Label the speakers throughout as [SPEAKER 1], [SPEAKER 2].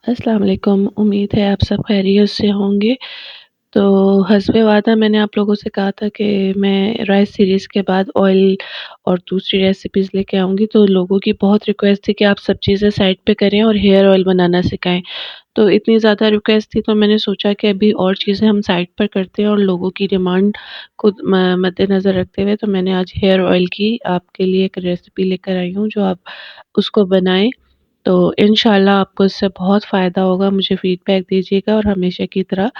[SPEAKER 1] अस्सलाम वालेकुम। उम्मीद है आप सब खैरियत से होंगे। तो हस्बे वादा मैंने आप लोगों से कहा था कि मैं राइस सीरीज़ के बाद ऑयल और दूसरी रेसिपीज़ लेके आऊँगी, तो लोगों की बहुत रिक्वेस्ट थी कि आप सब चीज़ें साइड पे करें और हेयर ऑयल बनाना सिखाएँ। तो इतनी ज़्यादा रिक्वेस्ट थी तो मैंने सोचा कि अभी और चीज़ें हम साइड पर करते हैं और लोगों की डिमांड को मद्देनज़र रखते हुए तो मैंने आज हेयर ऑयल की आपके लिए एक रेसिपी लेकर आई हूँ, जो आप उसको बनाएँ। तो इंशाल्लाह आपको इससे बहुत फ़ायदा होगा। मुझे फ़ीडबैक दीजिएगा और हमेशा की तरह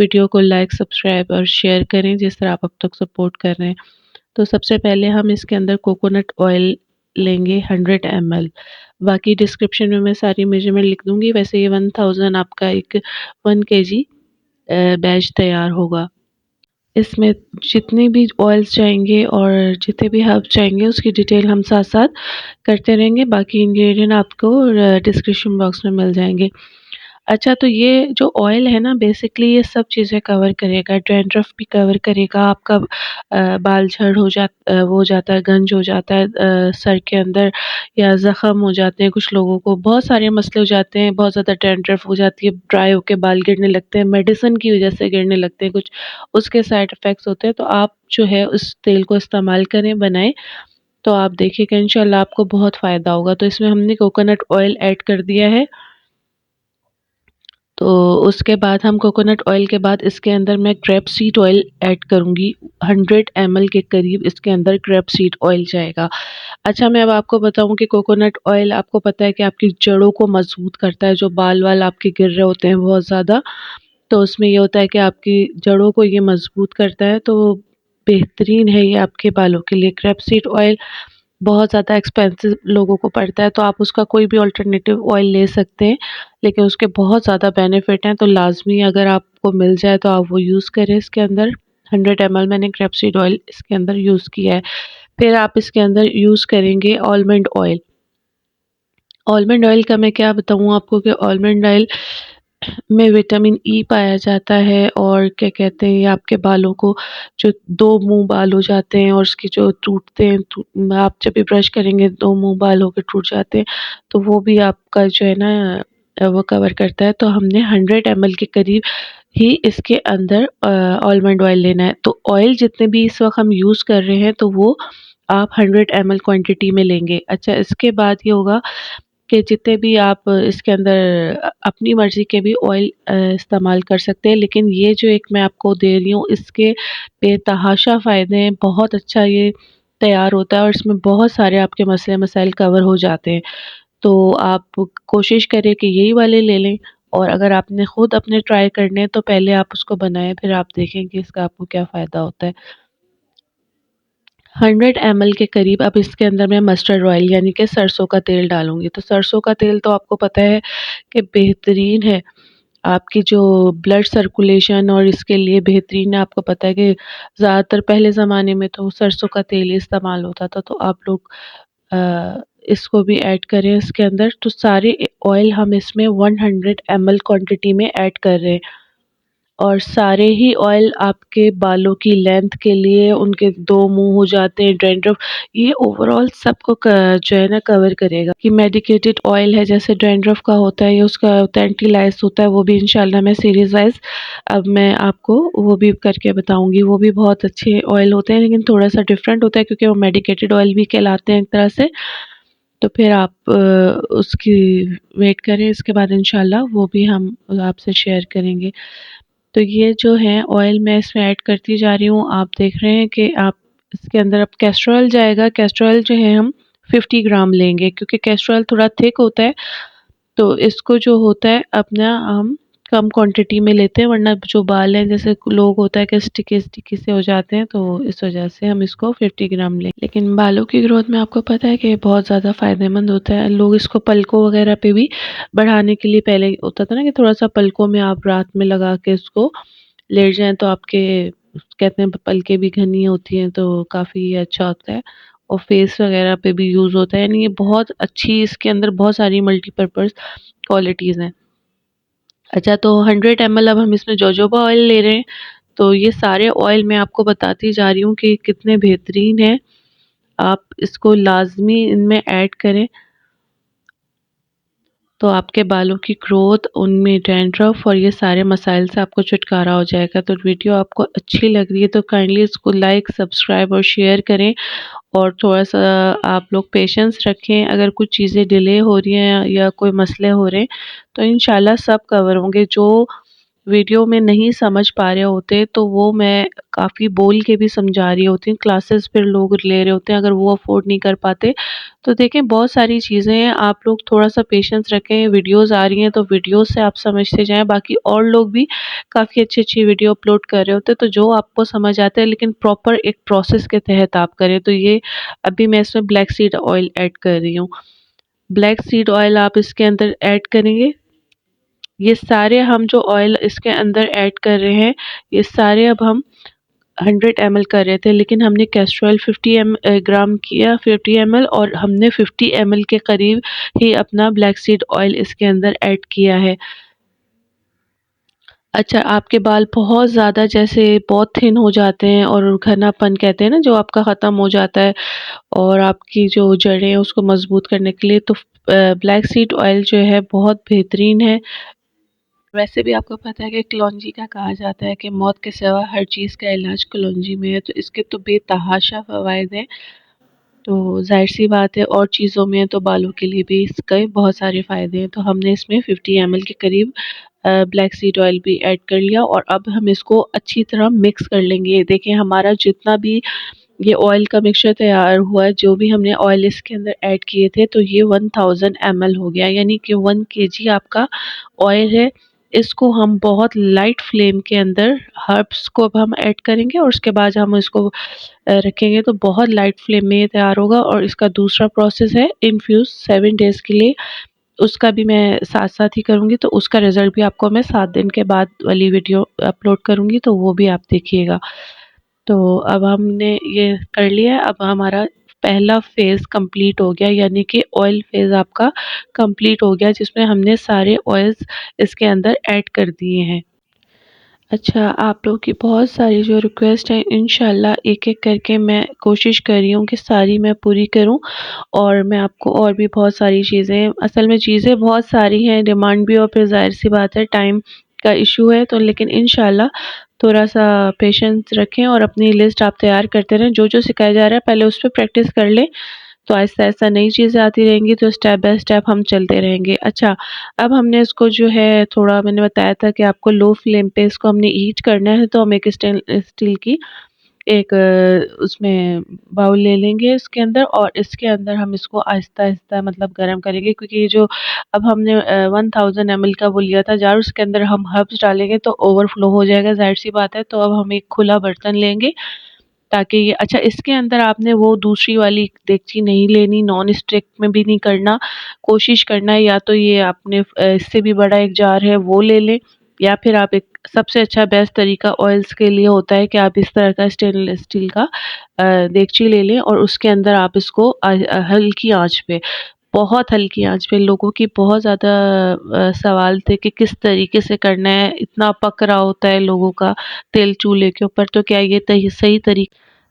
[SPEAKER 1] वीडियो को लाइक, सब्सक्राइब और शेयर करें जिस तरह आप अब तक सपोर्ट कर रहे हैं। तो सबसे पहले हम इसके अंदर कोकोनट ऑयल लेंगे 100 ml। बाकी डिस्क्रिप्शन में मैं सारी मेजरमेंट लिख दूँगी। वैसे ये 1000 आपका एक 1 केजी बैच तैयार होगा। इसमें जितने भी ऑयल्स जाएँगे और जितने भी हर्ब जाएँगे उसकी डिटेल हम साथ-साथ करते रहेंगे। बाकी इंग्रीडिएंट आपको डिस्क्रिप्शन बॉक्स में मिल जाएँगे। अच्छा, तो ये जो ऑयल है ना बेसिकली ये सब चीज़ें कवर करेगा, डैंड्रफ भी कवर करेगा, आपका बाल झड़ वो हो जाता है, गंज हो जाता है सर के अंदर या ज़ख्म हो जाते हैं कुछ लोगों को, बहुत सारे मसले हो जाते हैं, बहुत ज़्यादा डैंड्रफ हो जाती है, ड्राई होके बाल गिरने लगते हैं, मेडिसिन की वज़ह से गिरने लगते हैं कुछ, उसके साइड इफ़ेक्ट्स होते हैं। तो आप जो है उस तेल को इस्तेमाल करें, बनाएँ, तो आप देखिएगा इंशाल्लाह आपको बहुत फ़ायदा होगा। तो इसमें हमने कोकोनट ऑयल ऐड कर दिया है। तो उसके बाद हम कोकोनट ऑयल के बाद इसके अंदर मैं ग्रेप सीड ऑयल ऐड करूँगी। 100 ml के करीब इसके अंदर ग्रेप सीड ऑयल जाएगा। अच्छा, मैं अब आपको बताऊँ कि कोकोनट ऑयल आपको पता है कि आपकी जड़ों को मज़बूत करता है, जो बाल-वाल आपके गिर रहे होते हैं बहुत ज़्यादा, तो उसमें ये होता है कि आपकी जड़ों को ये मज़बूत करता है, तो बेहतरीन है ये आपके बालों के लिए। ग्रेप सीड ऑयल बहुत ज़्यादा एक्सपेंसिव लोगों को पड़ता है, तो आप उसका कोई भी अल्टरनेटिव ऑयल ले सकते हैं, लेकिन उसके बहुत ज़्यादा बेनिफिट हैं, तो लाज़मी अगर आपको मिल जाए तो आप वो यूज़ करें इसके अंदर। 100 ml मैंने ग्रेपसीड ऑयल इसके अंदर यूज़ किया है। फिर आप इसके अंदर यूज़ करेंगे आलमंड ऑयल। आलमंड ऑयल का मैं क्या बताऊँ आपको कि आलमंड ऑयल में विटामिन ई पाया जाता है और क्या कहते हैं ये आपके बालों को जो 2 मुँह बाल हो जाते हैं और उसके जो टूटते हैं आप जब भी ब्रश करेंगे 2 मुँह बाल होके टूट जाते हैं, तो वो भी आपका जो है ना वो कवर करता है। तो हमने 100 ml के करीब ही इसके अंदर आलमंड ऑयल लेना है। तो ऑयल जितने भी इस वक़्त हम यूज़ कर रहे हैं तो वो आप 100 ml क्वांटिटी में लेंगे। अच्छा, इसके बाद ये होगा कि जितने भी आप इसके अंदर अपनी मर्ज़ी के भी ऑयल इस्तेमाल कर सकते हैं, लेकिन ये जो एक मैं आपको दे रही हूँ इसके बेतहाशा फ़ायदे हैं, बहुत अच्छा ये तैयार होता है और इसमें बहुत सारे आपके मसले मसाइल कवर हो जाते हैं। तो आप कोशिश करें कि यही वाले ले लें और अगर आपने खुद अपने ट्राई करने हैं तो पहले आप उसको बनाएँ, फिर आप देखें कि इसका आपको क्या फ़ायदा होता है। 100 ml के करीब अब इसके अंदर मैं मस्टर्ड ऑयल यानी कि सरसों का तेल डालूँगी। तो सरसों का तेल तो आपको पता है कि बेहतरीन है, आपकी जो ब्लड सर्कुलेशन और इसके लिए बेहतरीन है। आपको पता है कि ज़्यादातर पहले ज़माने में तो सरसों का तेल ही इस्तेमाल होता था, तो आप लोग इसको भी ऐड करें इसके अंदर। तो सारे ऑयल हम इसमें 100 ml क्वांटिटी में ऐड कर रहे हैं और सारे ही ऑयल आपके बालों की लेंथ के लिए, उनके 2 मुँह हो जाते हैं, डैंड्रफ, ये ओवरऑल सबको जो है ना कवर करेगा। कि मेडिकेटेड ऑयल है जैसे डैंड्रफ का होता है या उसका होता है एंटी-लाइस होता है, वो भी इंशाल्लाह मैं सीरीज़ वाइज़ अब मैं आपको वो भी करके बताऊँगी। वो भी बहुत अच्छे ऑयल होते हैं लेकिन थोड़ा-सा डिफरेंट होता है क्योंकि वो मेडिकेटेड ऑयल भी कहलाते हैं एक तरह से। तो फिर आप उसकी वेट करें, इसके बाद इंशाल्लाह वो भी हम आपसे शेयर करेंगे। तो ये जो है ऑयल मैं इसमें ऐड करती जा रही हूँ। आप देख रहे हैं कि आप इसके अंदर अब कैस्टर ऑयल जाएगा। कैस्टर ऑयल जो है हम 50 ग्राम लेंगे क्योंकि कैस्टर ऑयल थोड़ा थिक होता है, तो इसको जो होता है अपना हम कम क्वांटिटी में लेते हैं, वरना जो बाल हैं जैसे लोग होता है कि स्टिकी-स्टिकी से हो जाते हैं, तो इस वजह से हम इसको 50 ग्राम लें। लेकिन बालों की ग्रोथ में आपको पता है कि बहुत ज़्यादा फ़ायदेमंद होता है। लोग इसको पलकों वगैरह पे भी बढ़ाने के लिए, पहले होता था ना कि थोड़ा-सा पलकों में आप रात में लगा के इसको लेट जाएँ तो आपके कहते हैं पलकें भी घनी होती हैं, तो काफ़ी अच्छा होता है और फेस वगैरह पे भी यूज़ होता है। यानी ये बहुत अच्छी, इसके अंदर बहुत सारी मल्टीपर्पज़ क्वालिटीज़ हैं। अच्छा, तो 100 ml अब हम इसमें जोजोबा ऑयल ले रहे हैं। तो ये सारे ऑयल मैं आपको बताती जा रही हूँ कि कितने बेहतरीन हैं। आप इसको लाज़मी इनमें ऐड करें। तो आपके बालों की ग्रोथ, उनमें डैंड्रफ और ये सारे मसाइल से आपको छुटकारा हो जाएगा। तो वीडियो आपको अच्छी लग रही है तो काइंडली इसको लाइक, सब्सक्राइब और शेयर करें और थोड़ा-सा आप लोग पेशेंस रखें। अगर कुछ चीज़ें डिले हो रही हैं या कोई मसले हो रहे हैं, तो इंशाल्लाह सब कवर होंगे। जो वीडियो में नहीं समझ पा रहे होते तो वो मैं काफ़ी बोल के भी समझा रही होती हूँ, क्लासेस फिर लोग ले रहे होते हैं, अगर वो अफ़ोर्ड नहीं कर पाते तो देखें बहुत सारी चीज़ें हैं, आप लोग थोड़ा-सा पेशेंस रखें। वीडियोज़ आ रही हैं तो वीडियो से आप समझते जाएँ, बाकी और लोग भी काफ़ी अच्छी-अच्छी वीडियो अपलोड कर रहे होते हैं, तो जो आपको समझ आता है लेकिन प्रॉपर एक प्रोसेस के तहत आप करें। तो ये अभी मैं इसमें ब्लैक सीड ऑयल ऐड कर रही हूँ। ब्लैक सीड ऑयल आप इसके अंदर ऐड करेंगे, ये सारे हम जो ऑयल इसके अंदर ऐड कर रहे हैं, ये सारे अब हम 100 ml कर रहे थे, लेकिन हमने कैस्टर ऑयल 50 ग्राम किया, 50 ml, और हमने 50 ml के करीब ही अपना ब्लैक सीड ऑयल इसके अंदर ऐड किया है। अच्छा, आपके बाल बहुत ज़्यादा जैसे बहुत थिन हो जाते हैं और घनापन कहते हैं ना जो आपका ख़त्म हो जाता है और आपकी जो जड़ें हैं उसको मज़बूत करने के लिए, तो ब्लैक सीड ऑयल जो है बहुत बेहतरीन है। वैसे भी आपको पता है कि कलौंजी का कहा जाता है कि मौत के सिवा हर चीज़ का इलाज कलौंजी में है, तो इसके तो बेतहाशा फ़वाइद हैं। तो ज़ाहिर-सी बात है और चीज़ों में तो बालों के लिए भी इसके बहुत सारे फ़ायदे हैं। तो हमने इसमें 50 ml के करीब ब्लैक सीड ऑयल भी ऐड कर लिया और अब हम इसको अच्छी तरह मिक्स कर लेंगे। देखिए हमारा जितना भी ये ऑयल का मिक्सचर तैयार हुआ है, जो भी हमने ऑयल इसके अंदर ऐड किए थे, तो ये 1000 ml हो गया, यानी कि 1 केजी आपका ऑयल है। इसको हम बहुत लाइट फ्लेम के अंदर हर्ब्स को अब हम ऐड करेंगे और उसके बाद हम इसको रखेंगे तो बहुत लाइट फ्लेम में ये तैयार होगा। और इसका दूसरा प्रोसेस है इन्फ्यूज़ 7 डेज़ के लिए, उसका भी मैं साथ-साथ ही करूँगी, तो उसका रिज़ल्ट भी आपको मैं 7 दिन के बाद वाली वीडियो अपलोड करूँगी, तो वो भी आप देखिएगा। तो अब हमने ये कर लिया है, अब हमारा पहला फ़ेज़ कंप्लीट हो गया, यानी कि ऑयल फ़ेज़ आपका कंप्लीट हो गया, जिसमें हमने सारे ऑयल्स इसके अंदर ऐड कर दिए हैं। अच्छा, आप लोगों की बहुत सारी जो रिक्वेस्ट हैं, इंशाल्लाह एक-एक करके मैं कोशिश कर रही हूँ कि सारी मैं पूरी करूँ और मैं आपको और भी बहुत सारी चीज़ें, असल में चीज़ें बहुत सारी हैं, डिमांड भी, और फिर ज़ाहिर-सी बात है टाइम का इश्यू है, तो लेकिन इंशाल्लाह थोड़ा-सा पेशेंस रखें और अपनी लिस्ट आप तैयार करते रहें। जो-जो सिखाया जा रहा है पहले उस पे प्रैक्टिस कर लें, तो आहिस्ता-आहिस्ता नई चीज़ें आती रहेंगी तो स्टेप बाय स्टेप हम चलते रहेंगे। अच्छा, अब हमने इसको जो है थोड़ा, मैंने बताया था कि आपको लो फ्लेम पे इसको हमने हीट करना है, तो हम एक स्टील की एक उसमें बाउल ले लेंगे इसके अंदर, और इसके अंदर हम इसको आहिस्ता-आहिस्ता मतलब गरम करेंगे, क्योंकि ये जो अब हमने 1000 ml का वो लिया था जार, उसके अंदर हम हर्ब्स डालेंगे तो ओवरफ्लो हो जाएगा, ज़ाहिर-सी बात है। तो अब हम एक खुला बर्तन लेंगे ताकि ये, अच्छा, इसके अंदर आपने वो दूसरी वाली देगची नहीं लेनी, नॉन स्टिक में भी नहीं करना, कोशिश करना है या तो ये आपने इससे भी बड़ा एक जार है वो ले लें, या फिर आप एक, सबसे अच्छा बेस्ट तरीका ऑयल्स के लिए होता है कि आप इस तरह का स्टेनलेस स्टील का देगची ले लें और उसके अंदर आप इसको हल्की आँच पे, बहुत हल्की आँच पे, लोगों की बहुत ज़्यादा सवाल थे कि किस तरीके से करना है, इतना पक रहा होता है लोगों का तेल चूल्हे के ऊपर, तो क्या ये तही सही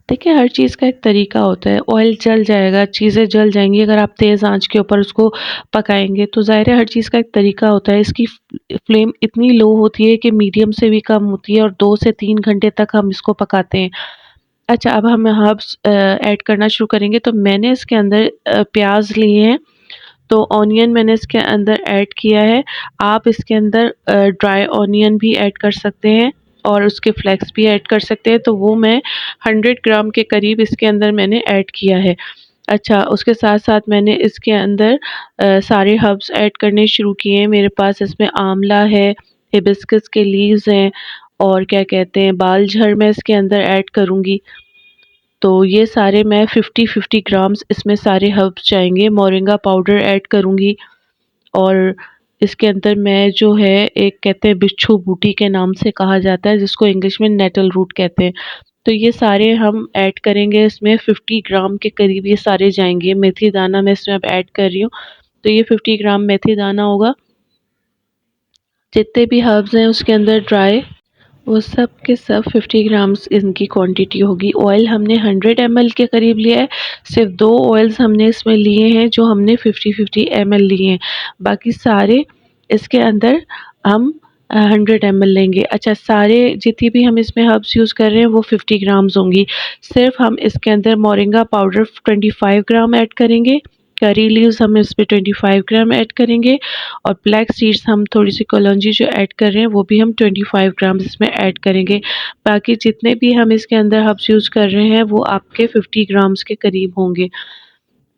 [SPEAKER 1] देखिए, हर चीज़ का एक तरीका होता है, ऑयल जल जाएगा, चीज़ें जल जाएँगी अगर आप तेज़ आँच के ऊपर उसको पकाएँगे, तो ज़ाहिर है हर चीज़ का एक तरीका होता है। इसकी फ्लेम इतनी लो होती है कि मीडियम से भी कम होती है और 2 से 3 घंटे तक हम इसको पकाते हैं। अच्छा, अब हम हर्ब्स ऐड करना शुरू करेंगे, तो मैंने इसके अंदर प्याज़ लिए हैं, तो ऑनियन मैंने इसके अंदर ऐड किया है। आप इसके अंदर ड्राई ऑनियन भी ऐड कर सकते हैं और उसके फ्लेक्स भी ऐड कर सकते हैं, तो वो मैं 100 ग्राम के करीब इसके अंदर मैंने ऐड किया है। अच्छा, उसके साथ-साथ मैंने इसके अंदर सारे हर्ब्स ऐड करने शुरू किए हैं। मेरे पास इसमें आँवला है, हिबिस्कस के लीव्स हैं और क्या कहते हैं, बालझड़ मैं इसके अंदर ऐड करूँगी। तो ये सारे मैं 50-50 ग्राम्स इसमें सारे हर्ब्स जाएँगे। मोरिंगा पाउडर ऐड करूँगी और इसके अंदर मैं जो है, एक कहते हैं बिच्छू बूटी के नाम से कहा जाता है, जिसको इंग्लिश में नेटल रूट कहते हैं। तो ये सारे हम ऐड करेंगे इसमें, 50 ग्राम के करीब ये सारे जाएँगे। मेथी दाना मैं इसमें अब ऐड कर रही हूँ, तो ये 50 ग्राम मेथी दाना होगा। जितने भी हर्ब्स हैं उसके अंदर ड्राई, वो सब के सब 50 ग्राम्स इनकी क्वांटिटी होगी। ऑयल हमने 100 ml के करीब लिया है। सिर्फ 2 ऑयल्स हमने इसमें लिए हैं जो हमने 50-50 ml लिए हैं। बाकी सारे इसके अंदर हम 100 ml लेंगे। अच्छा, सारे जितनी भी हम इसमें हर्ब्स यूज़ कर रहे हैं वो 50 ग्राम्स होंगी। सिर्फ हम इसके अंदर मोरिंगा पाउडर 25 ग्राम ऐड करेंगे। करी लीव्स हम इसमें 25 ग्राम ऐड करेंगे और ब्लैक सीड्स हम थोड़ी-सी कलौंजी जो ऐड कर रहे हैं वो भी हम 25 ग्राम इसमें ऐड करेंगे। बाकी जितने भी हम इसके अंदर हर्ब्स यूज़ कर रहे हैं वो आपके 50 ग्राम्स के करीब होंगे।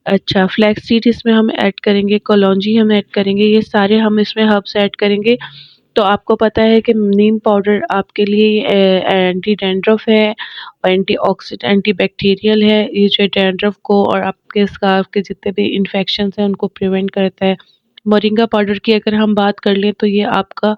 [SPEAKER 1] अच्छा, फ्लैक्स सीड इसमें हम ऐड करेंगे, कलौंजी हम ऐड करेंगे, ये सारे हम इसमें हर्ब्स ऐड करेंगे। तो आपको पता है कि नीम पाउडर आपके लिए एंटी डैंड्रफ है, एंटी बैक्टीरियल है। ये जो डैंड्रफ को और आपके स्काल्फ के जितने भी इन्फेक्शंस हैं उनको प्रिवेंट करता है। मोरिंगा पाउडर की अगर हम बात कर लें तो ये आपका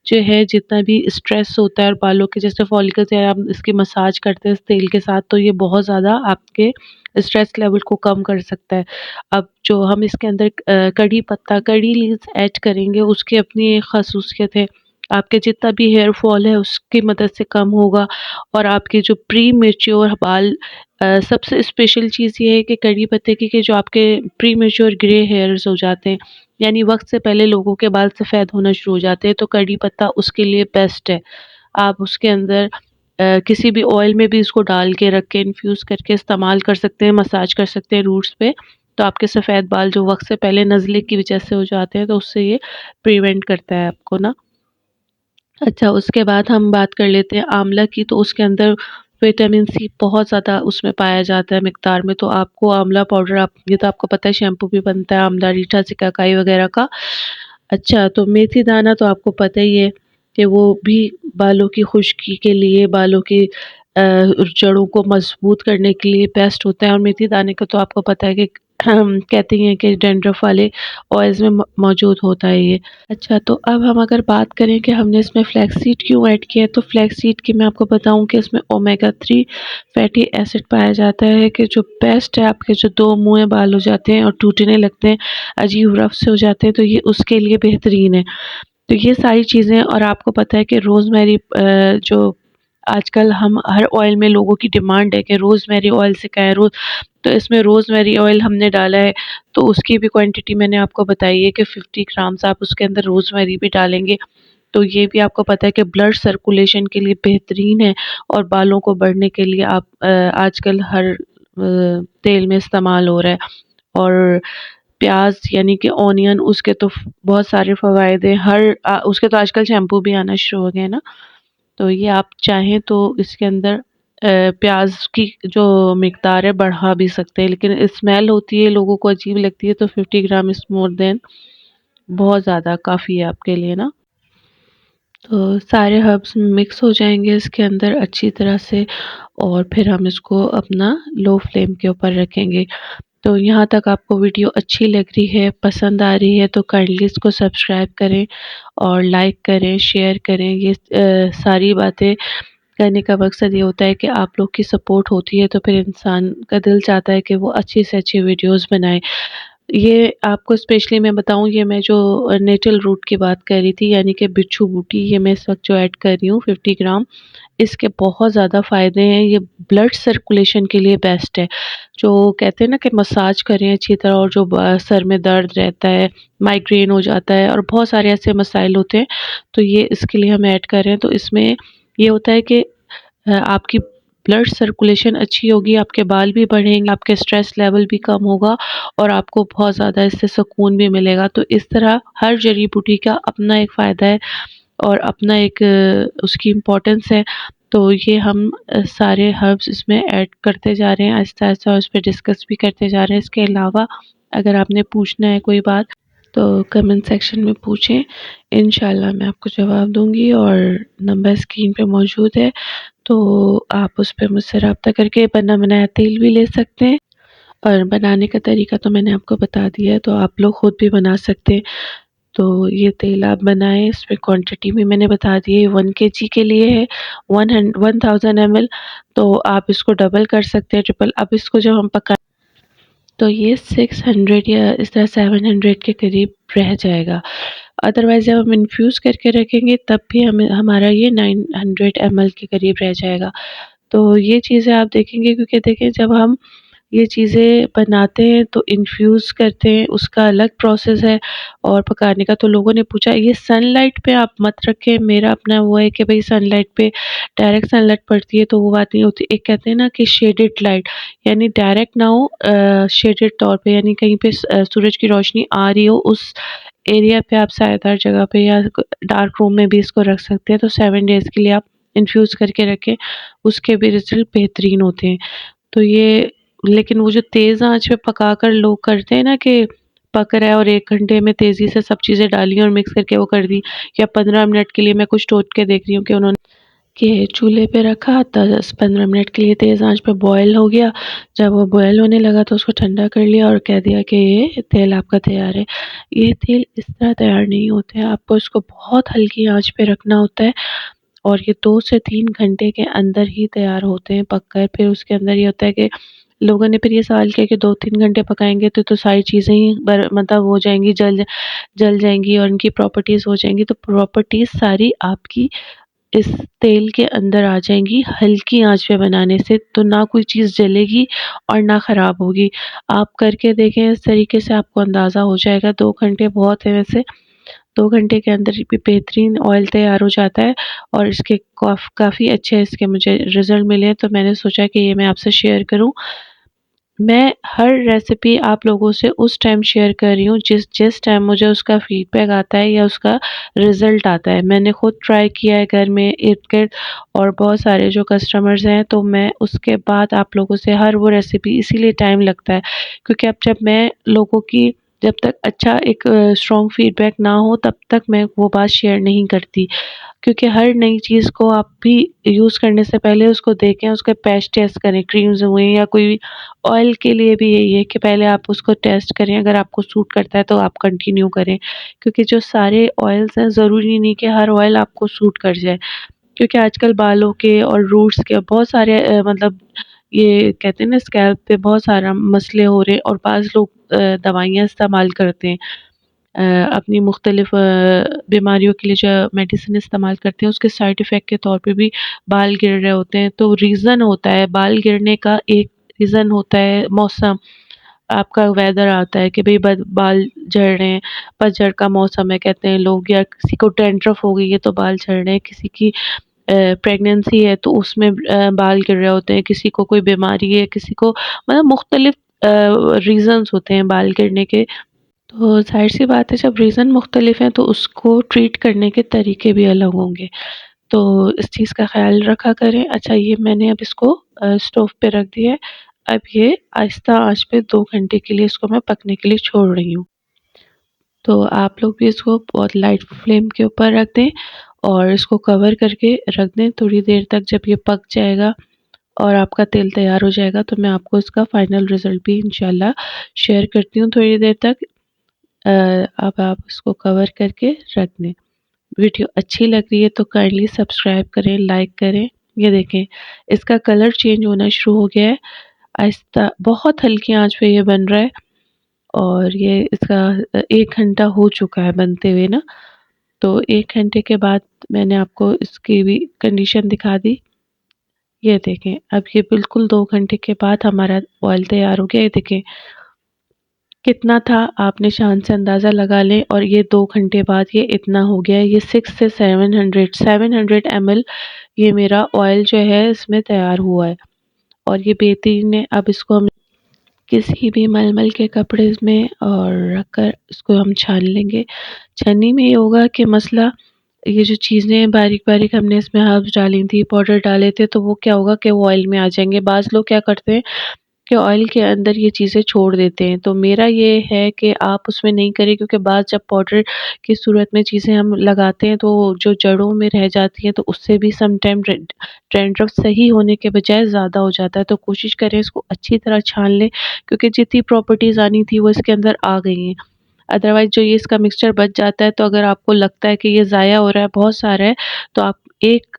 [SPEAKER 1] जो है जितना भी स्ट्रेस होता है और बालों के जैसे फॉलिकल्स है, आप इसकी मसाज करते हैं इस तेल के साथ तो ये बहुत ज़्यादा आपके स्ट्रेस लेवल को कम कर सकता है। अब जो हम इसके अंदर कड़ी पत्ता, कड़ी लीव्स ऐड करेंगे उसकी अपनी एक ख़ासूसियत है। आपके जितना भी हेयर फॉल है उसकी मदद से कम होगा और आपके जो प्री मैच्योर बाल सबसे स्पेशल चीज़ ये है कि कड़ी पत्ते की कि जो आपके प्री मैच्योर ग्रे हेयर्स हो जाते हैं, यानी वक़्त से पहले लोगों के बाल सफ़ेद होना शुरू हो जाते हैं, तो कड़ी पत्ता उसके लिए बेस्ट है। आप उसके अंदर किसी भी ऑयल में भी इसको डाल के रख के इन्फ्यूज़ करके इस्तेमाल कर सकते हैं, मसाज कर सकते हैं रूट्स पे, तो आपके सफ़ेद बाल जो वक़्त से पहले नज़ले की वजह से हो जाते हैं, तो उससे ये प्रिवेंट करता है आपको ना। अच्छा, उसके बाद हम बात कर लेते हैं आंवला की, तो उसके अंदर विटामिन सी बहुत ज़्यादा उसमें पाया जाता है मिक़दार में, तो आपको आंवला पाउडर आप ये तो आपको पता है शैम्पू भी बनता है आंवला, रीठा, सिकाकाई वगैरह का। अच्छा, तो मेथी दाना तो आपको पता ही है कि वो भी बालों की खुश्की के लिए, बालों की जड़ों को मज़बूत करने के लिए बेस्ट होता है और मेथी दाने का तो आपको पता है कि कहती हैं कि डैंड्रफ वाले ऑयल्स में मौजूद होता है ये। अच्छा, तो अब हम अगर बात करें कि हमने इसमें फ्लैक्ससीड क्यों ऐड किया है, तो फ्लैक्ससीड की मैं आपको बताऊँ कि इसमें ओमेगा 3 फैटी एसिड पाया जाता है कि जो बेस्ट है आपके जो 2 मुँहे बाल हो जाते हैं और टूटने लगते हैं, अजीब रफ़ से हो जाते हैं, तो ये उसके लिए बेहतरीन है। तो ये सारी चीज़ें और आपको पता है कि रोज़मेरी जो आजकल हम हर ऑयल में लोगों की डिमांड है कि रोज़मेरी ऑयल से क्या है तो इसमें रोज़मेरी ऑयल हमने डाला है, तो उसकी भी क्वांटिटी मैंने आपको बताई है कि 50 ग्राम्स आप उसके अंदर रोज़मेरी भी डालेंगे, तो ये भी आपको पता है कि ब्लड सर्कुलेशन के लिए बेहतरीन है और बालों को बढ़ने के लिए आप आजकल हर तेल में इस्तेमाल हो रहा है और प्याज़ यानी कि ऑनियन उसके तो बहुत सारे फ़वाइद हैं, उसके तो आजकल शैम्पू भी आना शुरू हो गए हैं ना, तो ये आप चाहें तो इसके अंदर प्याज़ की जो मिक़दार है बढ़ा भी सकते हैं, लेकिन स्मेल होती है लोगों को अजीब लगती है तो 50 ग्राम इज़ मोर देन बहुत ज़्यादा काफ़ी है आपके लिए ना। तो सारे हर्ब्स मिक्स हो जाएँगे इसके अंदर अच्छी तरह से और फिर हम इसको अपना लो फ्लेम के ऊपर रखेंगे। तो यहाँ तक आपको वीडियो अच्छी लग रही है, पसंद आ रही है तो काइंडली इसको सब्सक्राइब करें और लाइक करें, शेयर करें। ये सारी बातें करने का मकसद ये होता है कि आप लोग की सपोर्ट होती है तो फिर इंसान का दिल चाहता है कि वो अच्छी से अच्छी वीडियोज़ बनाए। ये आपको स्पेशली मैं बताऊँ ये मैं जो नेटल रूट की बात कर रही थी यानी कि बिच्छू बूटी ये मैं इस वक़्त जो ऐड कर रही हूँ 50 ग्राम, इसके बहुत ज़्यादा फ़ायदे हैं, ये ब्लड सर्कुलेशन के लिए बेस्ट है। जो कहते हैं ना कि मसाज करें अच्छी तरह और जो सर में दर्द रहता है, माइग्रेन हो जाता है और बहुत सारे ऐसे मसाइल होते हैं, तो ये इसके लिए हम ऐड कर रहे हैं। तो इसमें ये होता है कि आपकी ब्लड सर्कुलेशन अच्छी होगी, आपके बाल भी बढ़ेंगे, आपके स्ट्रेस लेवल भी कम होगा और आपको बहुत ज़्यादा इससे सुकून भी मिलेगा। तो इस तरह हर जड़ी-बूटी का अपना एक फ़ायदा है और अपना एक उसकी इम्पोर्टेंस है। तो ये हम सारे हर्ब्स इसमें ऐड करते जा रहे हैं आहिस्ता-आहिस्ता और इस पे डिस्कस भी करते जा रहे हैं। इसके अलावा अगर आपने पूछना है कोई बात तो कमेंट सेक्शन में पूछें, इंशाल्लाह मैं आपको जवाब दूँगी और नंबर स्क्रीन पे मौजूद है, तो आप उस पे मुझसे राब्ता करके बना बनाया तेल भी ले सकते हैं और बनाने का तरीका तो मैंने आपको बता दिया है, तो आप लोग खुद भी बना सकते हैं। तो ये तेल आप बनाएँ, इसमें क्वांटिटी भी मैंने बता दी है, 1 केजी के लिए है, 1000 ml तो आप इसको डबल कर सकते हैं, ट्रिपल। अब इसको जब हम पका तो ये 600 या इस तरह 700 के करीब रह जाएगा। अदरवाइज़ जब हम इन्फ्यूज़ करके रखेंगे तब भी हमें हमारा ये 900 ml के करीब रह जाएगा। तो ये चीज़ें आप देखेंगे, क्योंकि देखें जब हम ये चीज़ें बनाते हैं तो इन्फ्यूज़ करते हैं, उसका अलग प्रोसेस है और पकाने का। तो लोगों ने पूछा ये सनलाइट पे आप मत रखें, मेरा अपना वो है कि भई सनलाइट पे डायरेक्ट सनलाइट पड़ती है तो वो बात नहीं होती। एक कहते हैं ना कि शेडेड लाइट, यानी डायरेक्ट ना हो, शेडेड तौर पे, यानी कहीं पे सूरज की रोशनी आ रही हो उस एरिया पे आप छायादार जगह पे या डार्क रूम में भी इसको रख सकते हैं। तो 7 डेज़ के लिए आप इन्फ्यूज़ करके रखें, उसके भी रिज़ल्ट बेहतरीन होते हैं। तो ये, लेकिन वो जो तेज़ आँच पे पकाकर लोग करते हैं ना कि पक रहा है और 1 घंटे में तेज़ी से सब चीज़ें डाली और मिक्स करके वो कर दी, या 15 मिनट के लिए मैं कुछ टोट के देख रही हूँ कि उन्होंने कि चूल्हे पे रखा, 10-15 मिनट के लिए तेज़ आँच पे बॉयल हो गया। जब वो बॉयल होने लगा तो उसको ठंडा कर लिया और कह दिया कि ये तेल आपका तैयार है। ये तेल इस तरह तैयार नहीं होते हैं, आपको इसको बहुत हल्की आँच पे रखना होता है और ये 2 से 3 घंटे के अंदर ही तैयार होते हैं पककर। फिर उसके अंदर ये होता है कि लोगों ने फिर ये सवाल किया कि 2-3 घंटे पकाएँगे तो सारी चीज़ें ही मतलब हो जाएँगी, जल जाएँगी और इनकी प्रॉपर्टीज़ हो जाएँगी। तो प्रॉपर्टीज़ सारी आपकी इस तेल के अंदर आ जाएँगी हल्की आँच पे बनाने से, तो ना कोई चीज़ जलेगी और ना ख़राब होगी। आप करके देखें, इस तरीके से आपको अंदाज़ा हो जाएगा। 2 घंटे बहुत है वैसे, 2 घंटे के अंदर भी बेहतरीन ऑयल तैयार हो जाता है और इसके काफ़ी अच्छे इसके मुझे रिज़ल्ट मिले हैं, तो मैंने सोचा कि ये मैं आपसे शेयर करूँ। मैं हर रेसिपी आप लोगों से उस टाइम शेयर कर रही हूँ जिस जिस टाइम मुझे उसका फीडबैक आता है या उसका रिज़ल्ट आता है। मैंने खुद ट्राई किया है घर में इर्द-गिर्द और बहुत सारे जो कस्टमर्स हैं, तो मैं उसके बाद आप लोगों से हर वो रेसिपी, इसीलिए टाइम लगता है, क्योंकि अब जब मैं लोगों की जब तक अच्छा एक स्ट्रॉन्ग फीडबैक ना हो तब तक मैं वो बात शेयर नहीं करती। क्योंकि हर नई चीज़ को आप भी यूज़ करने से पहले उसको देखें, उसके पैच टेस्ट करें, क्रीम्स हुए या कोई भी ऑयल के लिए भी यही है कि पहले आप उसको टेस्ट करें, अगर आपको सूट करता है तो आप कंटिन्यू करें। क्योंकि जो सारे ऑयल्स हैं, ज़रूरी नहीं कि हर ऑयल आपको सूट कर जाए, क्योंकि आजकल बालों के और रूट्स के बहुत सारे मतलब ये कहते हैं ना स्कैल्प पे बहुत सारा मसले हो रहे हैं और बाज़ लोग दवाइयाँ इस्तेमाल करते हैं। अपनी मुख्तलिफ़ बीमारियों के लिए जो मेडिसिन इस्तेमाल करते हैं, उसके साइड इफ़ेक्ट के तौर पे भी बाल गिर रहे होते हैं। तो रीज़न होता है बाल गिरने का, एक रीज़न होता है मौसम, आपका वेदर आता है कि भई बाल झड़ रहे हैं, पतझड़ का मौसम है कहते हैं लोग, या किसी को डैंड्रफ हो गई है तो बाल झड़ रहे हैं, किसी की प्रेगनेंसी है तो उसमें बाल गिर रहे होते हैं, किसी को कोई बीमारी है, किसी को मतलब मुख्तलिफ़ रीज़न्स होते हैं बाल गिरने के। तो ज़ाहिर-सी बात है जब रीज़न मुख्तलिफ़ हैं तो उसको ट्रीट करने के तरीके भी अलग होंगे। तो इस चीज़ का ख़्याल रखा करें। अच्छा, ये मैंने अब इसको स्टोव पे रख दिया है। अब ये आहिस्ता आँच पे 2 घंटे के लिए इसको मैं पकने के लिए छोड़ रही हूँ। तो आप लोग भी इसको बहुत लाइट फ्लेम के ऊपर रख दें और इसको कवर करके रख दें थोड़ी देर तक। जब ये पक जाएगा और आपका तेल तैयार हो जाएगा तो मैं आपको इसका फाइनल रिज़ल्ट भी इंशाल्लाह शेयर करती हूँ थोड़ी देर तक। अब आप इसको कवर करके रख दें। वीडियो अच्छी लग रही है तो काइंडली सब्सक्राइब करें, लाइक करें। ये देखें, इसका कलर चेंज होना शुरू हो गया है। आहिस्ता बहुत हल्की आँच पे ये बन रहा है और ये इसका 1 घंटा हो चुका है बनते हुए ना। तो 1 घंटे के बाद मैंने आपको इसकी भी कंडीशन दिखा दी। ये देखें, अब ये बिल्कुल 2 घंटे के बाद हमारा ऑयल तैयार हो गया। ये देखें कितना था, आपने शान से अंदाज़ा लगा लें और ये 2 घंटे बाद ये इतना हो गया है। ये 6 से 700 ml ये मेरा ऑयल जो है इसमें तैयार हुआ है और ये बेहतरीन है। अब इसको हम किसी भी मलमल के कपड़े में और रखकर इसको हम छान लेंगे। छन्नी में ये होगा कि मसला, ये जो चीज़ें बारीक-बारीक हमने इसमें हर्ब्स डाली थी, पाउडर डाले थे, तो वो क्या होगा कि वो ऑयल में आ जाएँगे। बाज़ लोग क्या करते हैं कि ऑयल के अंदर ये चीज़ें छोड़ देते हैं। तो मेरा ये है कि आप उसमें नहीं करें, क्योंकि बाद जब पाउडर की सूरत में चीज़ें हम लगाते हैं तो जो जड़ों में रह जाती हैं तो उससे भी सम टाइम डैंड्रफ सही होने के बजाय ज़्यादा हो जाता है। तो कोशिश करें इसको अच्छी तरह छान लें, क्योंकि जितनी प्रॉपर्टीज़ आनी थी वो इसके अंदर आ गई हैं। अदरवाइज़ जो ये इसका मिक्सचर बच जाता है, तो अगर आपको लगता है कि ये ज़ाया हो रहा है, बहुत सारा है, तो आप एक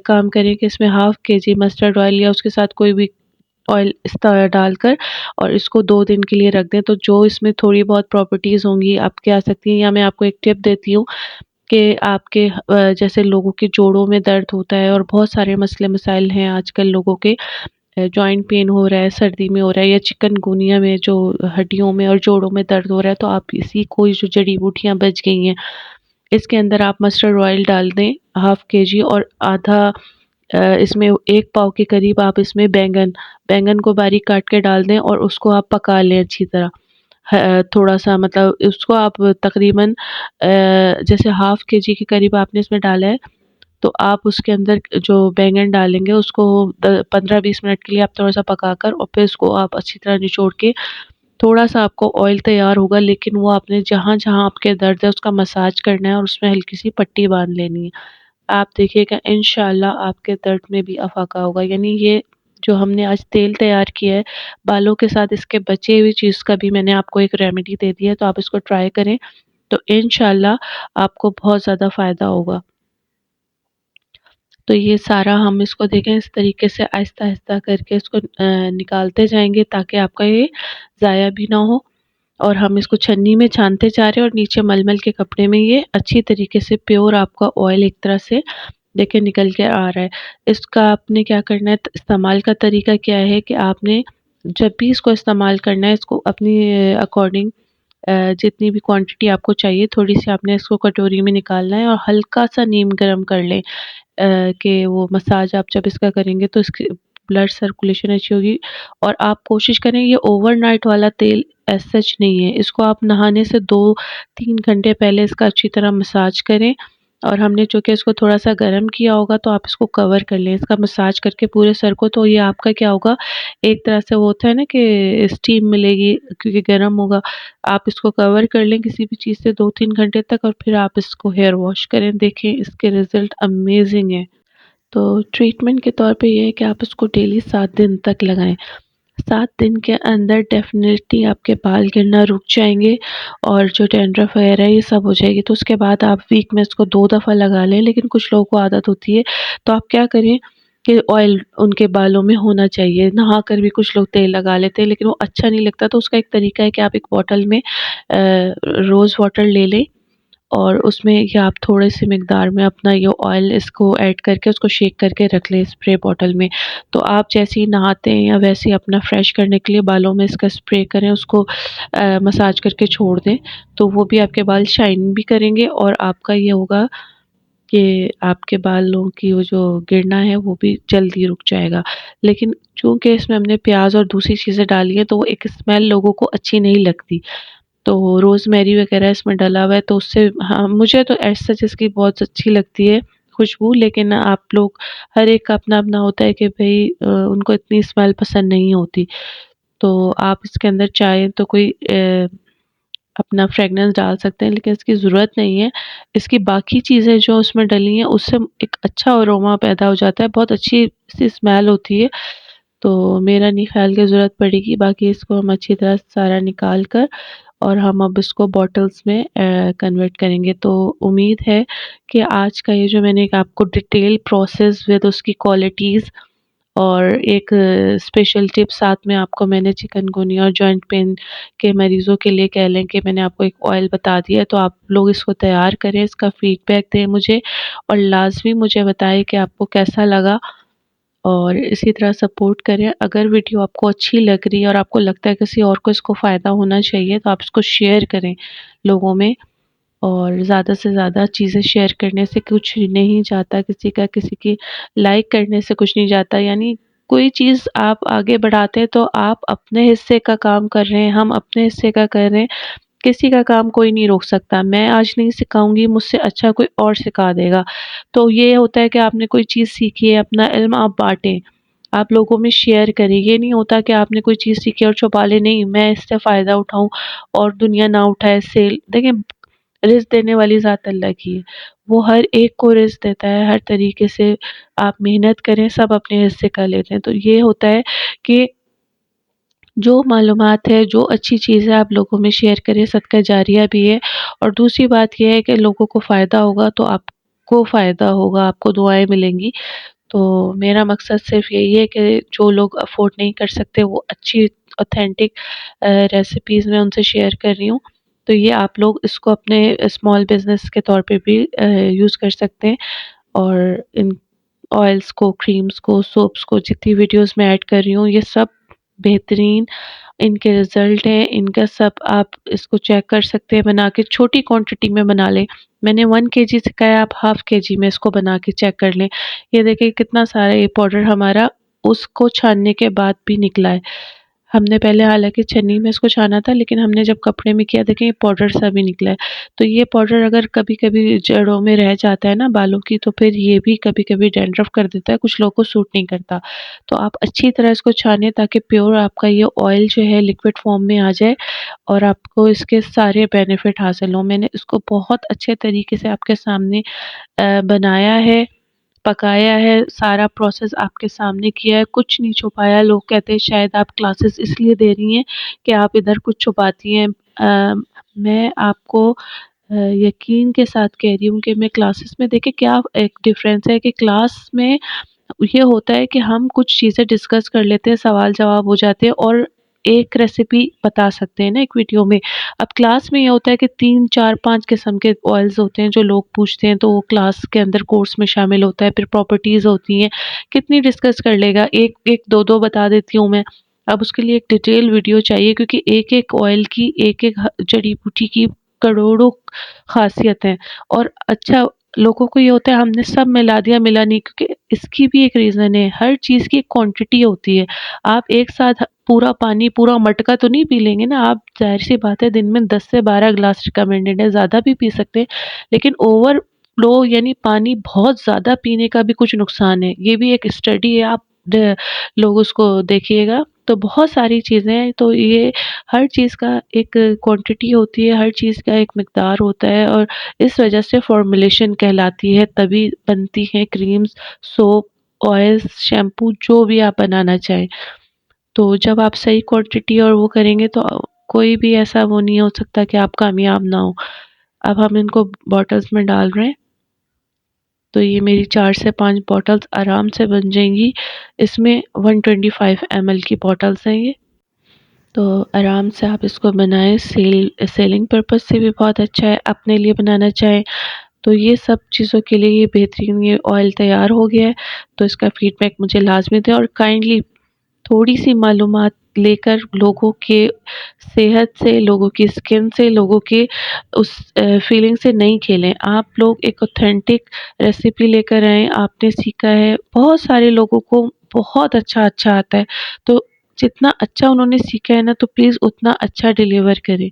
[SPEAKER 1] काम करें कि इसमें हाफ़ केजी मस्टर्ड ऑयल या उसके साथ कोई भी ऑयल इस तरह डालकर और इसको 2 दिन के लिए रख दें, तो जो इसमें थोड़ी बहुत प्रॉपर्टीज़ होंगी आपके आ सकती हैं, या मैं आपको एक टिप देती हूँ कि आपके जैसे लोगों के जोड़ों में दर्द होता है और बहुत सारे मसले मसाइल हैं आजकल लोगों के, जॉइंट पेन हो रहा है, सर्दी में हो रहा है, या चिकनगुनिया में जो हड्डियों में और जोड़ों में दर्द हो रहा है, तो आप इसी कोई जो जड़ी-बूटियाँ बच गई हैं, इसके अंदर आप मस्टर्ड ऑयल डाल दें हाफ़ केजी, और आधा इसमें 1 पाव के करीब आप इसमें बैंगन को बारीक काट के डाल दें और उसको आप पका लें अच्छी तरह। थोड़ा-सा मतलब उसको आप तकरीबन जैसे हाफ़ केजी के करीब आपने इसमें डाला है, तो आप उसके अंदर जो बैंगन डालेंगे उसको 15-20 मिनट के लिए आप थोड़ा-सा पकाकर और फिर उसको आप अच्छी तरह निचोड़ के थोड़ा-सा आपको ऑयल तैयार होगा, लेकिन वो आपने जहाँ-जहाँ आपके दर्द है उसका मसाज करना है और उसमें हल्की-सी पट्टी बाँध लेनी है। आप देखिएगा इंशाअल्लाह आपके दर्द में भी अफ़ाक़ा होगा। यानी ये जो हमने आज तेल तैयार किया है, बालों के साथ इसके बचे हुई चीज़ का भी मैंने आपको एक रेमेडी दे दी है, तो आप इसको ट्राई करें, तो इंशाअल्लाह आपको बहुत ज़्यादा फ़ायदा होगा। तो ये सारा हम इसको देखें इस तरीके से आहिस्ता-आहिस्ता करके इसको निकालते जाएँगे ताकि आपका ये ज़ाया भी ना हो, और हम इसको छन्नी में छानते जा रहे हैं और नीचे मलमल के कपड़े में ये अच्छी तरीके से प्योर आपका ऑयल एक तरह से देखिए निकल के आ रहा है। इसका आपने क्या करना है, इस्तेमाल का तरीका क्या है कि आपने जब भी इसको इस्तेमाल करना है, इसको अपनी अकॉर्डिंग जितनी भी क्वांटिटी आपको चाहिए, थोड़ी-सी आपने इसको कटोरी में निकालना है और हल्का-सा नीम गरम कर लें, कि वो मसाज आप जब इसका करेंगे तो इसकी ब्लड सर्कुलेशन अच्छी होगी, और आप कोशिश करें ये ओवरनाइट वाला तेल एज़ सच नहीं है। इसको आप नहाने से 2-3 घंटे पहले इसका अच्छी तरह मसाज करें, और हमने चूँकि इसको थोड़ा-सा गरम किया होगा तो आप इसको कवर कर लें। इसका मसाज करके पूरे सर को, तो ये आपका क्या होगा, एक तरह से वो होता है ना कि स्टीम मिलेगी क्योंकि गरम होगा। आप इसको कवर कर लें किसी भी चीज़ से 2-3 घंटे तक, और फिर आप इसको हेयर वॉश करें। देखें इसके रिज़ल्ट अमेज़िंग हैं। तो ट्रीटमेंट के तौर पे ये है कि आप इसको डेली 7 दिन तक लगाएँ। 7 दिन के अंदर डेफ़िनेटली आपके बाल गिरना रुक जाएँगे और जो डैंड्रफ वगैरह है ये सब हो जाएगी। तो उसके बाद आप वीक में इसको 2 दफ़ा लगा लें, लेकिन कुछ लोगों को आदत होती है, तो आप क्या करें कि ऑयल उनके बालों में होना चाहिए। नहाकर भी कुछ लोग तेल लगा लेते हैं, लेकिन वो अच्छा नहीं लगता, तो उसका एक तरीका है कि आप एक बॉटल में रोज़ वाटर ले लें और उसमें ये आप थोड़े-से मिकदार में अपना ये ऑयल इसको ऐड करके उसको शेक करके रख लें स्प्रे बॉटल में। तो आप जैसे ही नहाते हैं या वैसे ही अपना फ्रेश करने के लिए बालों में इसका स्प्रे करें, उसको मसाज करके छोड़ दें, तो वो भी आपके बाल शाइन भी करेंगे और आपका ये होगा कि आपके बालों की वो जो गिरना है वो भी जल्दी रुक जाएगा। लेकिन चूँकि इसमें हमने प्याज़ और दूसरी चीज़ें डाली हैं, तो वो एक स्मेल लोगों को अच्छी नहीं लगती। तो रोज़मेरी वग़ैरह इसमें डला हुआ है, तो उससे हाँ, मुझे तो एज़ सच इसकी बहुत अच्छी लगती है खुशबू, लेकिन आप लोग हर एक का अपना-अपना होता है कि भई उनको इतनी स्मेल पसंद नहीं होती। तो आप इसके अंदर चाहें तो कोई अपना फ्रेगनेंस डाल सकते हैं, लेकिन इसकी ज़रूरत नहीं है। इसकी बाकी चीज़ें जो उसमें डली हैं, उससे एक अच्छा अरोमा पैदा हो जाता है, बहुत अच्छी-सी स्मेल होती है। तो मेरा नहीं ख़्याल कि ज़रूरत पड़ेगी, बाकी इसको हम अच्छी तरह सारा निकाल कर और हम अब इसको बॉटल्स में कन्वर्ट करेंगे। तो उम्मीद है कि आज का ये जो मैंने एक आपको डिटेल प्रोसेस विद उसकी क्वालिटीज़ और एक स्पेशल टिप साथ में आपको मैंने चिकनगुनिया और जॉइंट पेन के मरीज़ों के लिए कह लें कि मैंने आपको एक ऑयल बता दिया है, तो आप लोग इसको तैयार करें, इसका फ़ीडबैक दें मुझे और लाज़मी मुझे बताएँ कि आपको कैसा लगा, और इसी तरह सपोर्ट करें। अगर वीडियो आपको अच्छी लग रही है और आपको लगता है किसी और को इसको फ़ायदा होना चाहिए, तो आप इसको शेयर करें लोगों में, और ज़्यादा से ज़्यादा चीज़ें शेयर करने से कुछ नहीं जाता, किसी की लाइक करने से कुछ नहीं जाता। यानी कोई चीज़ आप आगे बढ़ाते हैं तो आप अपने हिस्से का काम कर रहे हैं, हम अपने हिस्से का कर रहे हैं, किसी का काम कोई नहीं रोक सकता। मैं आज नहीं सिखाऊँगी, मुझसे अच्छा कोई और सिखा देगा। तो ये होता है कि आपने कोई चीज़ सीखी है, अपना इल्म आप बाँटें, आप लोगों में शेयर करें। ये नहीं होता कि आपने कोई चीज़ सीखी और छुपा लें, नहीं मैं इससे फ़ायदा उठाऊँ और दुनिया ना उठाए इससे। देखिए रिज़्क देने वाली ज़ात अल्लाह की है। वो हर एक को रिज़्क देता है, हर तरीके से आप मेहनत करें, सब अपने हिस्से का लेते हैं। तो ये होता है कि जो मालूमात है, जो अच्छी चीज़ है आप लोगों में शेयर करें, सदका जारिया भी है, और दूसरी बात ये है कि लोगों को फ़ायदा होगा तो आपको फ़ायदा होगा, आपको दुआएँ मिलेंगी। तो मेरा मकसद सिर्फ यही है कि जो लोग अफोर्ड नहीं कर सकते वो अच्छी ऑथेंटिक रेसिपीज़ मैं उनसे शेयर कर रही हूँ। तो ये आप लोग इसको अपने स्मॉल बिज़नेस के तौर पे भी यूज़ कर सकते हैं। और इन ऑयल्स को, क्रीम्स को, सोप्स को, जितनी वीडियोज़ मैं ऐड कर रही हूँ ये सब बेहतरीन इनके रिज़ल्ट हैं। इनका सब आप इसको चेक कर सकते हैं बना के, छोटी क्वांटिटी में बना लें। मैंने 1 केजी सिखाया, आप हाफ़ केजी में इसको बना के चेक कर लें। ये देखिए कितना सारा ये पाउडर हमारा उसको छानने के बाद भी निकला है। हमने पहले हालाँकि छन्नी में इसको छाना था, लेकिन हमने जब कपड़े में किया, देखें ये पाउडर सा भी निकला है। तो ये पाउडर अगर कभी-कभी जड़ों में रह जाता है ना बालों की, तो फिर ये भी कभी-कभी डैंड्रफ कर देता है, कुछ लोगों को सूट नहीं करता। तो आप अच्छी तरह इसको छानें ताकि प्योर आपका ये ऑयल जो है लिक्विड फॉर्म में आ जाए और आपको इसके सारे बेनिफिट हासिल हों। मैंने इसको बहुत अच्छे तरीके से आपके सामने बनाया है, पकाया है, सारा प्रोसेस आपके सामने किया है, कुछ नहीं छुपाया। लोग कहते हैं शायद आप क्लासेस इसलिए दे रही हैं कि आप इधर कुछ छुपाती हैं। मैं आपको यकीन के साथ कह रही हूँ कि मैं क्लासेस में, देखिए क्या एक डिफ़रेंस है कि क्लास में ये होता है कि हम कुछ चीज़ें डिस्कस कर लेते हैं, सवाल-जवाब हो जाते हैं और एक रेसिपी बता सकते हैं ना एक वीडियो में। अब क्लास में ये होता है कि 3, 4, 5 किस्म के ऑयल्स होते हैं जो लोग पूछते हैं, तो वो क्लास के अंदर कोर्स में शामिल होता है। फिर प्रॉपर्टीज़ होती हैं, कितनी डिस्कस कर लेगा, 1-1, 2-2 बता देती हूँ मैं। अब उसके लिए एक डिटेल वीडियो चाहिए क्योंकि एक-एक ऑयल की, एक-एक जड़ी-बूटी की करोड़ों ख़ासियत हैं। और अच्छा, लोगों को ये होता है हमने सब मिला दिया, मिला नहीं, क्योंकि इसकी भी एक रीज़न है, हर चीज़ की एक क्वांटिटी होती है। आप एक साथ पूरा पानी, पूरा मटका तो नहीं पी लेंगे ना, आप ज़ाहिर-सी बात है दिन में 10 से 12 ग्लास रिकमेंडेड है, ज़्यादा भी पी सकते हैं। लेकिन ओवरफ्लो यानी पानी बहुत ज़्यादा पीने का भी कुछ नुकसान है, ये भी एक स्टडी है, आप लोग उसको देखिएगा। तो बहुत सारी चीज़ें हैं, तो ये हर चीज़ का एक क्वांटिटी होती है, हर चीज़ का एक मिकदार होता है और इस वजह से फ़ॉर्मूलेशन कहलाती है, तभी बनती हैं क्रीम्स, सोप, ऑयल्स, शैम्पू जो भी आप बनाना चाहें। तो जब आप सही क्वांटिटी और वो करेंगे तो कोई भी ऐसा वो नहीं हो सकता कि आप कामयाब ना हो। अब हम इनको बॉटल्स में डाल रहे हैं, तो ये मेरी 4 से 5 बॉटल्स आराम से बन जाएँगी। इसमें 125 ml की बॉटल्स हैं ये। तो आराम से आप इसको बनाएँ, सेलिंग पर्पज़ से भी बहुत अच्छा है, अपने लिए बनाना चाहें तो ये सब चीज़ों के लिए ये बेहतरीन ये ऑयल तैयार हो गया है। तो इसका फ़ीडबैक मुझे लाज़मी दें और काइंडली थोड़ी-सी मालूमात लेकर लोगों के सेहत से, लोगों की स्किन से, लोगों के उस फीलिंग से नहीं खेलें। आप लोग एक ऑथेंटिक रेसिपी लेकर आएँ, आपने सीखा है, बहुत सारे लोगों को बहुत अच्छा आता है। तो जितना अच्छा उन्होंने सीखा है ना, तो प्लीज़ उतना अच्छा डिलीवर करें।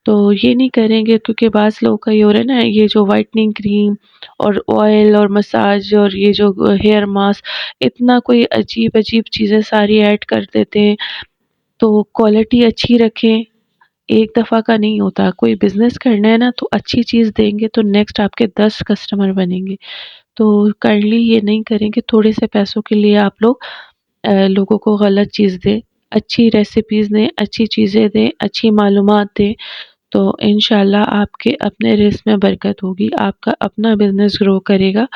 [SPEAKER 1] तो ये नहीं करेंगे क्योंकि बाज़ लोगों का ये हो रहा है ना, ये जो व्हाइटनिंग क्रीम और ऑयल और मसाज और ये जो हेयर मास्क, इतना कोई अजीब-अजीब चीज़ें सारी ऐड कर देते हैं। तो क्वालिटी अच्छी रखें, एक दफ़ा का नहीं होता। कोई बिज़नेस करना है ना, तो अच्छी चीज़ देंगे तो नेक्स्ट आपके 10 कस्टमर बनेंगे। तो काइंडली ये नहीं करें कि थोड़े से पैसों के लिए आप लोग लोगों को गलत चीज़ दें। अच्छी रेसिपीज़ दें, अच्छी चीज़ें दें, अच्छी मालूमात दें। तो इंशाल्लाह आपके अपने रिज़्क में बरकत होगी, आपका अपना बिज़नेस ग्रो करेगा।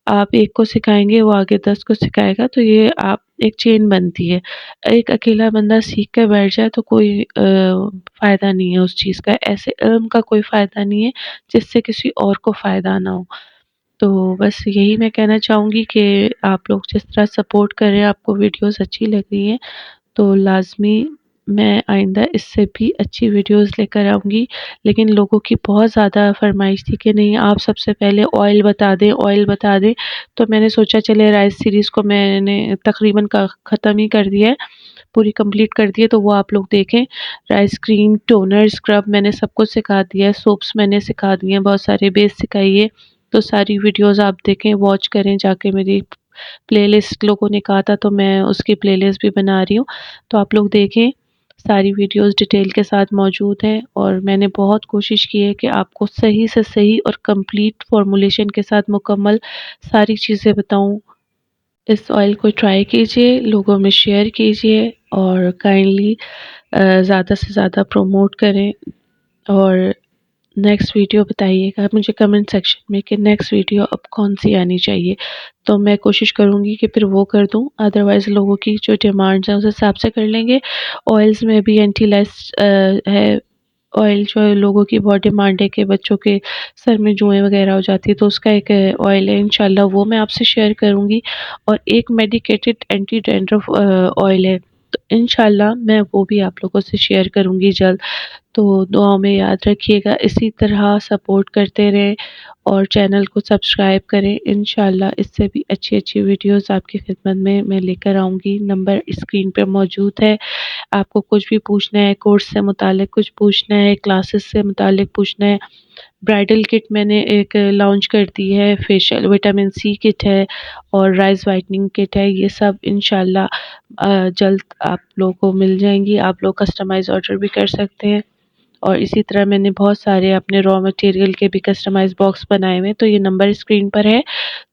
[SPEAKER 1] आप एक को सिखाएँगे, वो आगे 10 को सिखाएगा, तो ये आप एक चेन बनती है। एक अकेला बंदा सीख कर बैठ जाए तो कोई फ़ायदा नहीं है उस चीज़ का। ऐसे इल्म का कोई फ़ायदा नहीं है जिससे किसी और को फ़ायदा ना हो। तो बस यही मैं कहना चाहूँगी कि आप लोग जिस तरह सपोर्ट कर रहे हैं, आपको वीडियोज़ अच्छी लग रही हैं, तो लाज़मी मैं आइंदा इससे भी अच्छी वीडियोज़ लेकर आऊँगी। लेकिन लोगों की बहुत ज़्यादा फ़रमाइश थी कि नहीं आप सबसे पहले ऑयल बता दें, ऑयल बता दें। तो मैंने सोचा चले राइस सीरीज़ को मैंने तकरीबन ख़त्म ही कर दिया है, पूरी कंप्लीट कर दी है, तो वो आप लोग देखें। राइस क्रीम, टोनर, स्क्रब मैंने सब कुछ सिखा दिया है, सोप्स मैंने सिखा दिए हैं, बहुत सारे बेस सिखाई है। तो सारी वीडियोज़ आप देखें, वॉच करें जाके। मेरी प्लेलिस्ट लोगों ने कहा था तो मैं उसकी प्लेलिस्ट भी बना रही हूँ, तो आप लोग देखें। सारी वीडियोज़ डिटेल के साथ मौजूद हैं और मैंने बहुत कोशिश की है कि आपको सही से सही और कंप्लीट फ़ॉर्मूलेशन के साथ मुकम्मल सारी चीज़ें बताऊँ। इस ऑयल को ट्राई कीजिए, लोगों में शेयर कीजिए और काइंडली ज़्यादा से ज़्यादा प्रमोट करें और नेक्स्ट वीडियो बताइएगा मुझे कमेंट सेक्शन में कि नेक्स्ट वीडियो अब कौन-सी आनी चाहिए। तो मैं कोशिश करूँगी कि फिर वो कर दूँ, अदरवाइज़ लोगों की जो डिमांड्स हैं उस हिसाब से कर लेंगे। ऑयल्स में भी एंटी-लाइस है। ऑयल जो है लोगों की बहुत डिमांड है कि बच्चों के सर में जुएँ वगैरह हो जाती है, तो उसका एक ऑयल है, इंशाल्लाह वो मैं आपसे शेयर करूँगी। और एक मेडिकेटेड एंटी डैंड्रफ ऑयल है, तो इंशाल्लाह मैं वो भी आप लोगों से शेयर करूँगी जल्द। तो दुआओं में याद रखिएगा, इसी तरह सपोर्ट करते रहें और चैनल को सब्सक्राइब करें। इंशाल्लाह इससे भी अच्छी-अच्छी वीडियोज़ आपकी खिदमत में मैं लेकर आऊँगी। नंबर स्क्रीन पे मौजूद है। आपको कुछ भी पूछना है, कोर्स से मुतालिक कुछ पूछना है, क्लासेस से मुतालिक पूछना है, ब्राइडल किट मैंने एक लॉन्च कर दी है, फेशियल विटामिन सी किट है और राइस व्हाइटनिंग किट है। ये सब इंशाल्लाह जल्द आप लोगों को मिल जाएँगी। आप लोग कस्टमाइज़ ऑर्डर भी कर सकते हैं। और इसी तरह मैंने बहुत सारे अपने रॉ मटेरियल के भी कस्टमाइज़ बॉक्स बनाए हुए हैं, तो ये नंबर स्क्रीन पर है,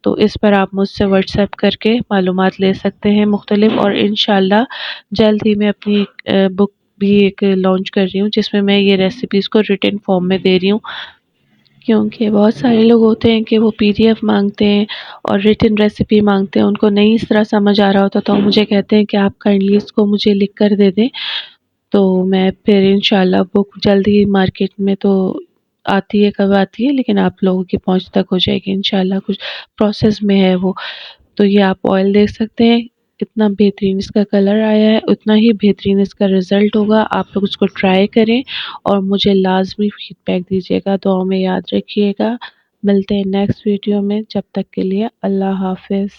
[SPEAKER 1] तो इस पर आप मुझसे व्हाट्सएप करके मालूमात ले सकते हैं मुख्तलिफ। और इंशाल्लाह जल्द ही मैं अपनी बुक भी एक लॉन्च कर रही हूँ, जिसमें मैं ये रेसिपीज़ को रिटन फॉर्म में दे रही हूँ। क्योंकि बहुत सारे लोग होते हैं कि वो पीडीएफ माँगते हैं और रिटन रेसिपी माँगते हैं, उनको नहीं इस तरह समझ आ रहा होता, तो वो मुझे कहते हैं कि आप काइंडली इसको मुझे लिख कर दे दें। तो मैं फिर इंशाल्लाह बुक जल्द ही मार्केट में तो आती है, कब आती है, लेकिन आप लोगों की पहुँच तक हो जाएगी इंशाल्लाह, कुछ प्रोसेस में है वो। तो ये आप ऑयल देख सकते हैं, इतना बेहतरीन इसका कलर आया है, उतना ही बेहतरीन इसका रिज़ल्ट होगा। आप लोग उसको ट्राई करें और मुझे लाज़मी फीडबैक दीजिएगा, दुआओं में याद रखिएगा। मिलते हैं नेक्स्ट वीडियो में, जब तक के लिए अल्लाह हाफ़िज़।